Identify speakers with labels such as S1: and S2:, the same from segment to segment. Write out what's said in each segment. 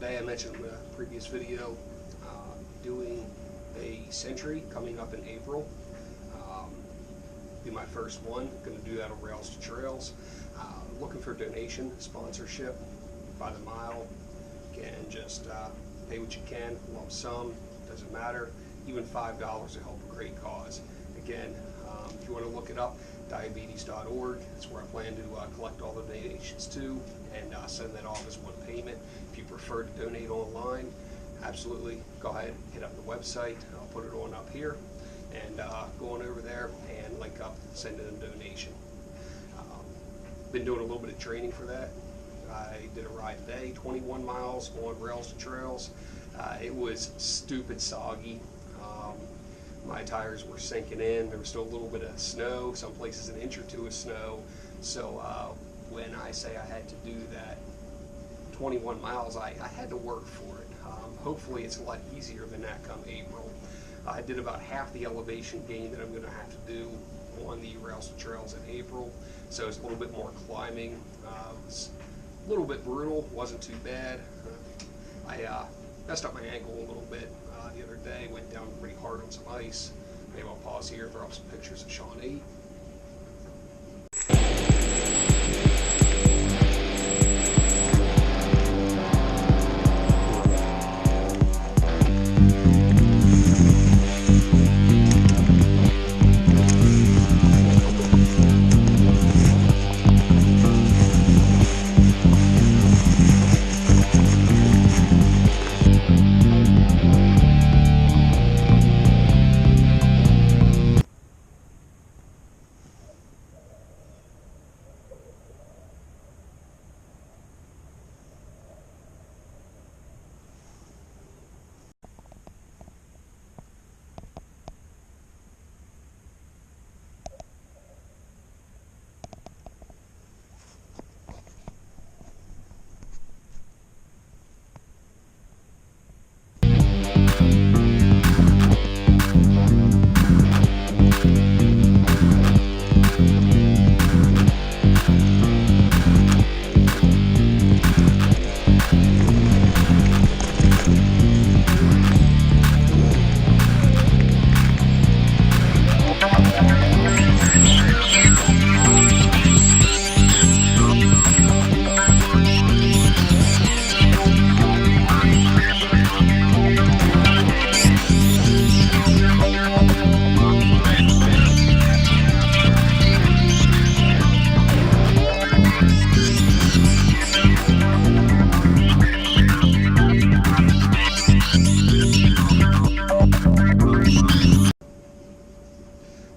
S1: today I mentioned in the previous video, doing a century coming up in April. Be my first one. Going to do that on Rails to Trails. Looking for donation, sponsorship, by the mile. Again, just pay what you can, lump sum, doesn't matter. Even $5 to help a great cause. Again, if you want to look it up, diabetes.org. That's where I plan to collect all the donations to and send that off as one payment. If you prefer to donate online, absolutely go ahead, hit up the website. I'll put it on up here, and go on over there and link up, send in a donation. Been doing a little bit of training for that. I did a ride today, 21 miles on Rails to Trails. It was stupid soggy. My tires were sinking in. There was still a little bit of snow, some places an inch or two of snow. So when I say I had to do that 21 miles, I had to work for it. Hopefully it's a lot easier than that come April. I did about half the elevation gain that I'm going to have to do on the Rails to Trails in April. So it's a little bit more climbing. It was a little bit brutal, wasn't too bad. I messed up my ankle a little bit the other day, went down pretty hard on some ice. Maybe I'll pause here, throw up some pictures of Shawnee.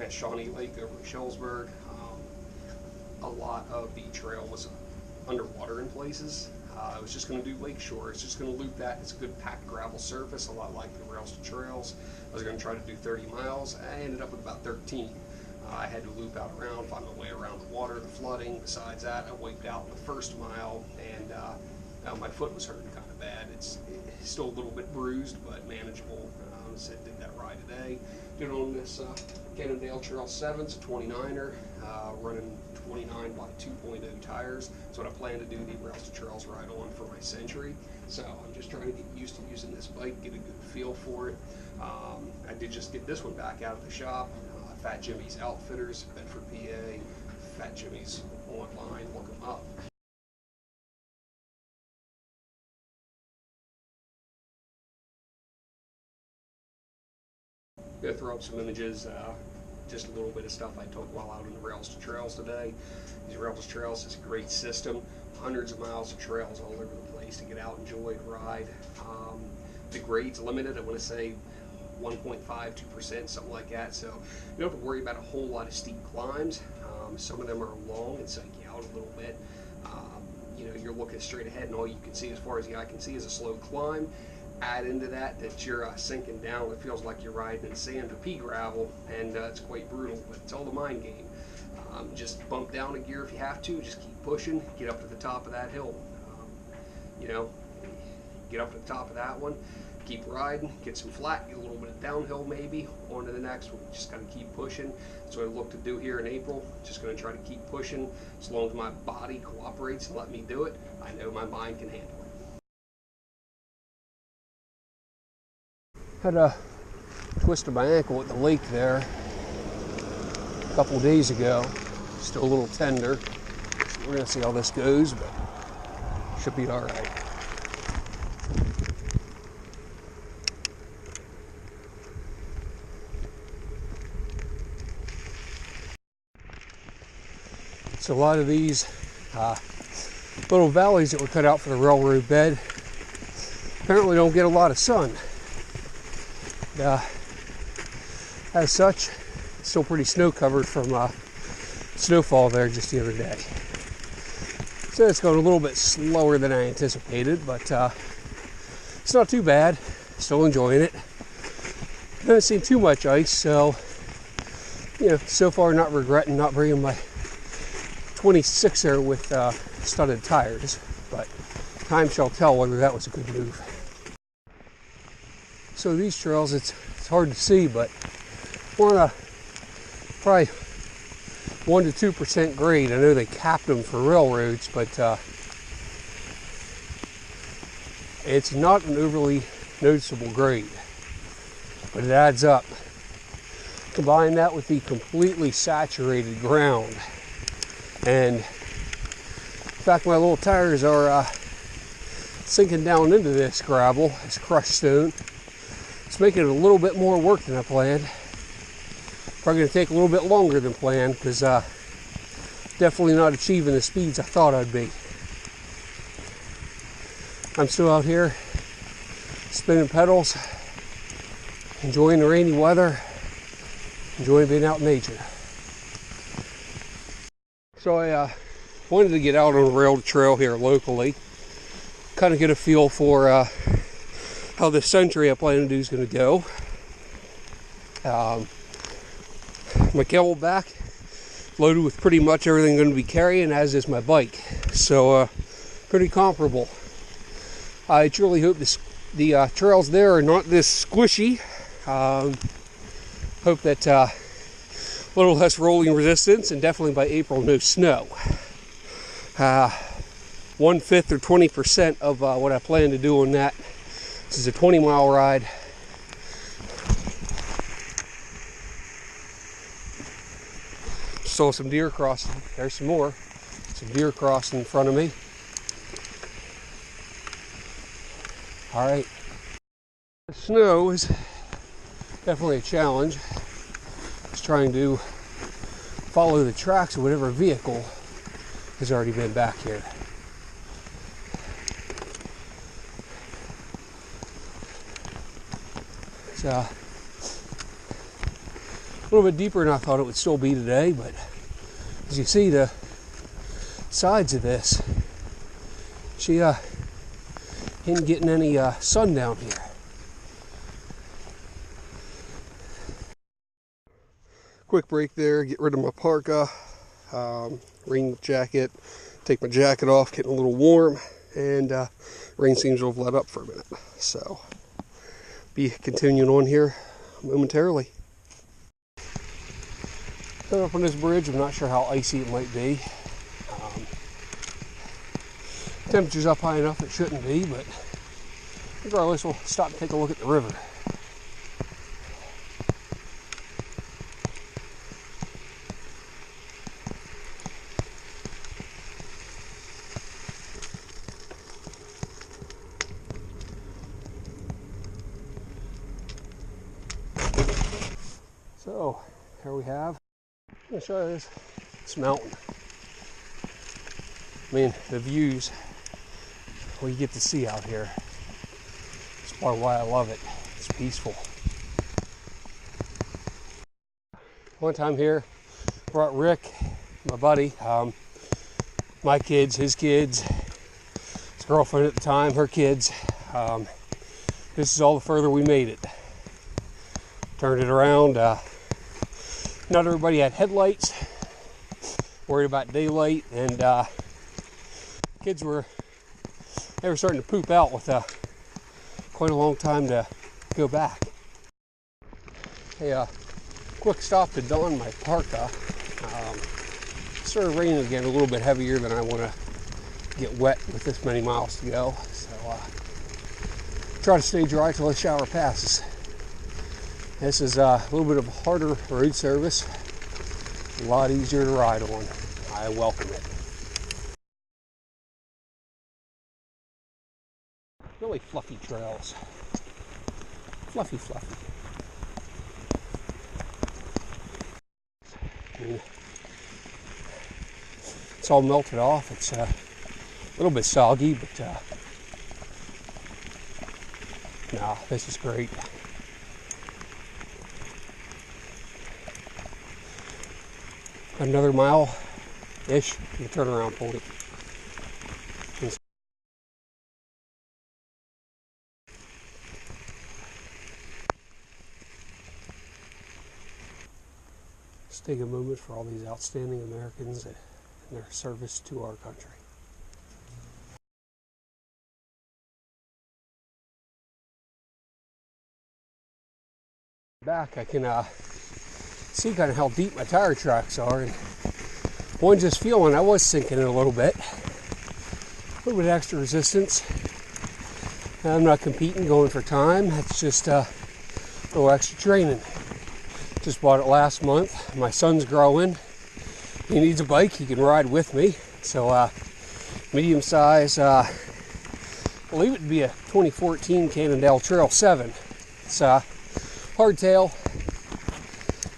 S1: At Shawnee Lake over in Shellsburg, a lot of the trail was underwater in places. I was just going to do Lakeshore. It's just going to loop that. It's a good packed gravel surface, a lot like the Rails to Trails. I was going to try to do 30 miles. I ended up with about 13. I had to loop out around, find my way around the water, the flooding. Besides that, I wiped out the first mile, and my foot was hurting kind of bad. It's still a little bit bruised, but manageable. So I did that ride today. Did it on this Cannondale Trail 7, it's a 29er, running 29 by 2.0 tires. That's what I plan to do the Rails to Trails ride on for my century. So I'm just trying to get used to using this bike, get a good feel for it. I did just get this one back out of the shop. Fat Jimmy's Outfitters, Bedford, PA. Fat Jimmy's online, look them up. Go throw up some images, just a little bit of stuff I took while out on the Rails to Trails today. These Rails to Trails is a great system. Hundreds of miles of trails all over the place to get out, enjoy, ride. The grade's limited. I want to say 1.5, 2%, something like that. So you don't have to worry about a whole lot of steep climbs. Some of them are long and psych you out a little bit. You know, you're looking straight ahead and all you can see as far as the eye can see is a slow climb. Add into that you're sinking down. It feels like you're riding in sand or pea gravel, and it's quite brutal, but it's all the mind game. Just bump down a gear if you have to, just keep pushing, get up to the top of that hill. You know, get up to the top of that one, keep riding, get some flat, get a little bit of downhill maybe, on to the next one. Just gotta keep pushing. That's what I look to do here in April. Just gonna try to keep pushing. As long as my body cooperates and let me do it, I know my mind can handle it.
S2: Had a twist of my ankle at the lake there a couple days ago. Still a little tender. So we're gonna see how this goes, but should be all right. So a lot of these little valleys that were cut out for the railroad bed apparently don't get a lot of sun. As such, it's still pretty snow covered from snowfall there just the other day. So it's going a little bit slower than I anticipated, but it's not too bad. Still enjoying it. Haven't seen too much ice, so so far not regretting not bringing my 26er with studded tires, but time shall tell whether that was a good move. So these trails, it's hard to see, but we're on a probably 1 to 2% grade. I know they capped them for railroads, but it's not an overly noticeable grade, but it adds up. Combine that with the completely saturated ground, and in fact my little tires are sinking down into this gravel, this crushed stone. It's making it a little bit more work than I planned. Probably going to take a little bit longer than planned, because definitely not achieving the speeds I thought I'd be. I'm still out here spinning pedals, enjoying the rainy weather, enjoying being out in nature. So I wanted to get out on a rail trail here locally, kind of get a feel for how this century I plan to do is going to go. My camelback loaded with pretty much everything I'm going to be carrying, as is my bike. So pretty comparable. I truly hope the trails there are not this squishy. Hope that a little less rolling resistance, and definitely by April no snow. 1/5 or 20% of what I plan to do on that. This is a 20-mile ride. Saw some deer crossing. There's some more. Some deer crossing in front of me. All right. The snow is definitely a challenge. Just trying to follow the tracks of whatever vehicle has already been back here. It's a little bit deeper than I thought it would still be today, but as you see, the sides of this, she isn't getting any sun down here. Quick break there, get rid of my parka, rain jacket, take my jacket off, getting a little warm, and rain seems to have let up for a minute. So, be continuing on here momentarily. Coming up on this bridge, I'm not sure how icy it might be. Temperature's up high enough it shouldn't be, but regardless, we'll stop and take a look at the river. So, here we have, I'm going to show you this mountain. I mean, the views, what you get to see out here. That's part of why I love it. It's peaceful. One time here, brought Rick, my buddy, my kids, his kids, his girlfriend at the time, her kids. This is all the further we made it. Turned it around. Not everybody had headlights. Worried about daylight, and kids were starting to poop out with quite a long time to go back. Hey, quick stop to don my parka. Started raining again, a little bit heavier than I want to get wet with this many miles to go. So try to stay dry till the shower passes. This is a little bit of a harder road surface, a lot easier to ride on. I welcome it. Really fluffy trails. Fluffy. It's all melted off. It's a little bit soggy, but nah, this is great. Another mile-ish to the turnaround point. Let's take a moment for all these outstanding Americans and their service to our country. Back, I can see kind of how deep my tire tracks are, and one just feeling I was sinking in a little bit of extra resistance. I'm not competing, going for time. It's just a little extra training. Just bought it last month. My son's growing. He needs a bike he can ride with me. So medium size, I believe it would be a 2014 Cannondale Trail 7. It's hardtail,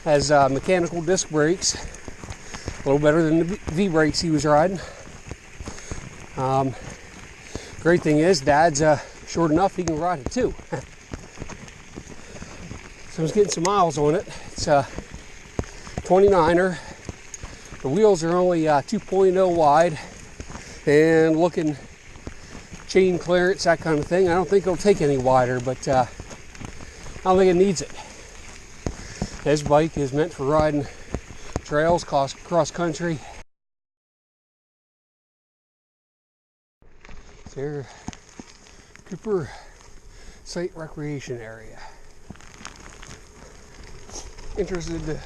S2: has mechanical disc brakes, a little better than the V brakes he was riding. Great thing is, Dad's short enough he can ride it too. So I was getting some miles on it. It's a 29er. The wheels are only 2.0 wide, and looking chain clearance, that kind of thing. I don't think it'll take any wider, but I don't think it needs it. This bike is meant for riding trails, cross country. It's here, Cooper Site Recreation Area. Interested to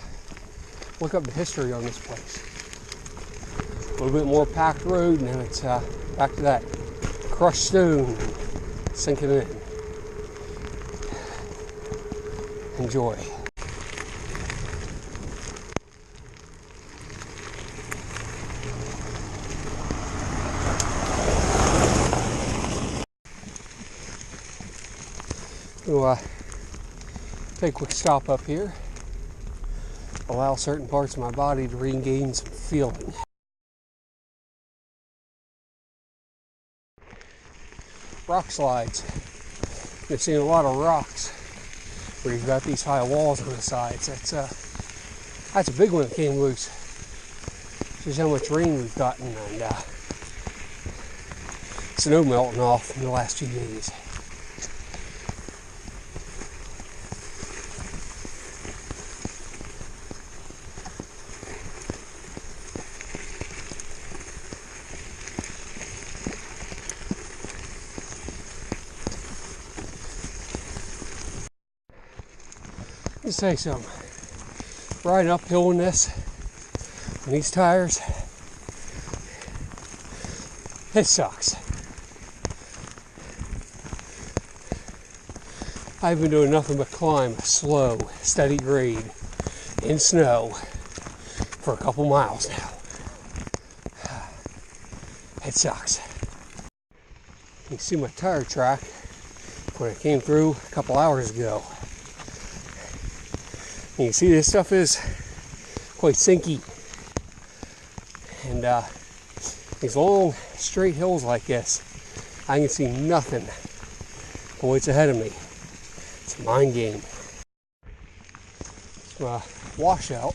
S2: look up the history on this place. A little bit more packed road, and then it's back to that crushed stone sinking in. Enjoy. We'll take a quick stop up here. Allow certain parts of my body to regain some feeling. Rock slides. I've seen a lot of rocks where you've got these high walls on the sides. That's a big one that came loose. Just how much rain we've gotten, and snow melting off in the last few days. Let me say something. Riding uphill in this, on these tires, it sucks. I've been doing nothing but climb a slow, steady grade in snow for a couple miles now. It sucks. You can see my tire track when I came through a couple hours ago. You can see this stuff is quite sinky, and these long straight hills like this, I can see nothing but what's ahead of me. It's a mind game. It's my washout